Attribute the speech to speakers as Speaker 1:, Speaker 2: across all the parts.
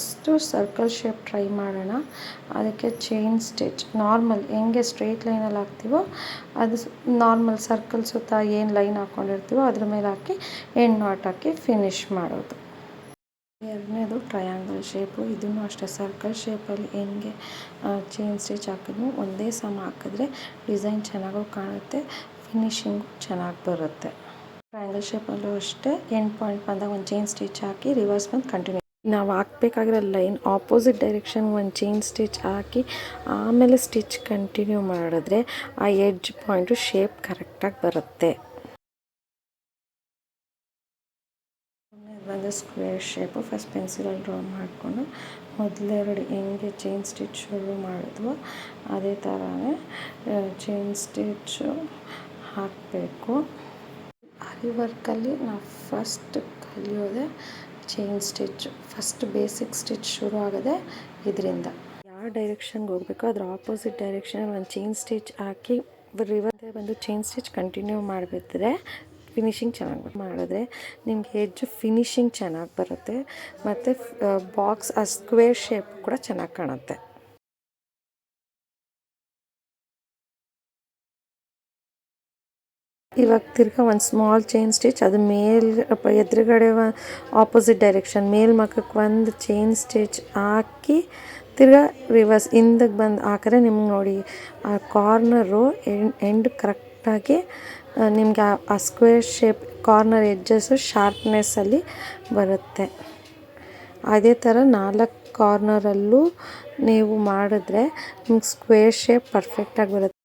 Speaker 1: First circle shape try ಮಾಡೋಣ. ಅದಕ್ಕೆ chain stitch normal ಹೆಂಗೆ ಸ್ಟ್ರೈಟ್ ಲೈನಲ್ಲಿ ಹಾಕ್ತೀವೋ ಅದು ನಾರ್ಮಲ್ ಸರ್ಕಲ್ ಸುತ್ತ ಏನು ಲೈನ್ ಹಾಕ್ಕೊಂಡಿರ್ತೀವೋ ಅದ್ರ ಮೇಲೆ ಹಾಕಿ ಎಂಡ್ ನಾಟ್ ಹಾಕಿ ಫಿನಿಶ್ ಮಾಡೋದು. ಎರಡನೇದು ಟ್ರಯಾಂಗಲ್ ಶೇಪು. ಇದನ್ನು ಅಷ್ಟೇ ಸರ್ಕಲ್ ಶೇಪಲ್ಲಿ ಹೆಂಗೆ ಚೈನ್ ಸ್ಟಿಚ್ ಹಾಕಿದ್ವು ಒಂದೇ ಸಮ ಹಾಕಿದ್ರೆ ಡಿಸೈನ್ ಚೆನ್ನಾಗೂ ಕಾಣುತ್ತೆ, ಫಿನಿಶಿಂಗು ಚೆನ್ನಾಗಿ ಬರುತ್ತೆ. ಟ್ರಯಾಂಗಲ್ ಶೇಪಲ್ಲೂ ಅಷ್ಟೇ ಎಂಡ್ ಪಾಯಿಂಟ್ ಬಂದಾಗ ಒಂದು ಚೈನ್ ಸ್ಟಿಚ್ ಹಾಕಿ ರಿವರ್ಸ್ ಬಂದು ಕಂಟಿನ್ಯೂ. ನಾವು ಹಾಕ್ಬೇಕಾಗಿರೋ ಲೈನ್ ಆಪೋಸಿಟ್ ಡೈರೆಕ್ಷನ್ ಒಂದು ಚೈನ್ ಸ್ಟಿಚ್ ಹಾಕಿ ಆಮೇಲೆ ಸ್ಟಿಚ್ ಕಂಟಿನ್ಯೂ ಮಾಡಿದ್ರೆ ಆ ಎಡ್ಜ್ ಪಾಯಿಂಟು ಶೇಪ್ ಕರೆಕ್ಟಾಗಿ ಬರುತ್ತೆ. ಬಂದು ಸ್ಕ್ವೇರ್ ಶೇಪು. ಫಸ್ಟ್ ಪೆನ್ಸಿಲಲ್ಲಿ ಡ್ರಾ ಮಾಡಿಕೊಂಡು ಮೊದಲೆರಡು ಹೆಂಗೆ ಚೈನ್ ಸ್ಟಿಚ್ ಶುರು ಮಾಡಿದ್ವೋ ಅದೇ ಥರನೇ ಚೈನ್ ಸ್ಟಿಚ್ಚು ಹಾಕಬೇಕು. ಆರಿ ವರ್ಕಲ್ಲಿ ನಾವು ಫಸ್ಟ್ ಕಲಿಯೋದೆ chain stitch. First basic stitch ಶುರು ಆಗೋದೆ ಇದರಿಂದ. ಯಾವ ಡೈರೆಕ್ಷನ್ಗೆ ಹೋಗಬೇಕೋ ಅದ್ರ ಆಪೋಸಿಟ್ ಡೈರೆಕ್ಷನಲ್ಲಿ ಒಂದು ಚೈನ್ ಸ್ಟಿಚ್ ಹಾಕಿ ರಿವರ್ಸ್ ಬಂದು ಚೈನ್ ಸ್ಟಿಚ್ ಕಂಟಿನ್ಯೂ ಮಾಡಿಬಿಟ್ರೆ ಫಿನಿಶಿಂಗ್ ಚೆನ್ನಾಗಿ ಮಾಡಿದ್ರೆ ನಿಮಗೆ ಎಡ್ಜ್ ಫಿನಿಶಿಂಗ್ ಚೆನ್ನಾಗಿ ಬರುತ್ತೆ ಮತ್ತು ಬಾಕ್ಸ್ ಆ ಸ್ಕ್ವೇರ್ ಶೇಪ್ ಕೂಡ ಚೆನ್ನಾಗಿ ಕಾಣುತ್ತೆ. ಇವಾಗ ತಿರ್ಗಾ ಒಂದು ಸ್ಮಾಲ್ ಚೈನ್ ಸ್ಟಿಚ್ ಅದು ಎದುರುಗಡೆ ಆಪೋಸಿಟ್ ಡೈರೆಕ್ಷನ್ ಮೇಲ್ಮುಖಕ್ಕೆ ಒಂದು ಚೈನ್ ಸ್ಟಿಚ್ ಹಾಕಿ ತಿರ್ಗಾ ರಿವರ್ಸ್ ಹಿಂದಕ್ಕೆ ಬಂದು ಹಾಕಿದ್ರೆ ನಿಮ್ಗೆ ನೋಡಿ ಆ ಕಾರ್ನರು ಎಂಡ್ ಕರೆಕ್ಟಾಗಿ ನಿಮಗೆ ಆ ಸ್ಕ್ವೇರ್ ಶೇಪ್ ಕಾರ್ನರ್ ಎಡ್ಜಸ್ಸು ಶಾರ್ಪ್ನೆಸ್ಸಲ್ಲಿ ಬರುತ್ತೆ. ಅದೇ ಥರ 4 ಕಾರ್ನರಲ್ಲೂ ನೀವು ಮಾಡಿದ್ರೆ ನಿಮ್ಗೆ ಸ್ಕ್ವೇರ್ ಶೇಪ್ ಪರ್ಫೆಕ್ಟಾಗಿ ಬರುತ್ತೆ.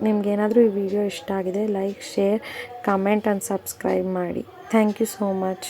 Speaker 1: ನಿಮ್ಗೇನಾದರೂ ಈ ವಿಡಿಯೋ ಇಷ್ಟ ಆಗಿದೆ like, share, comment and subscribe ಮಾಡಿ. Thank you so much.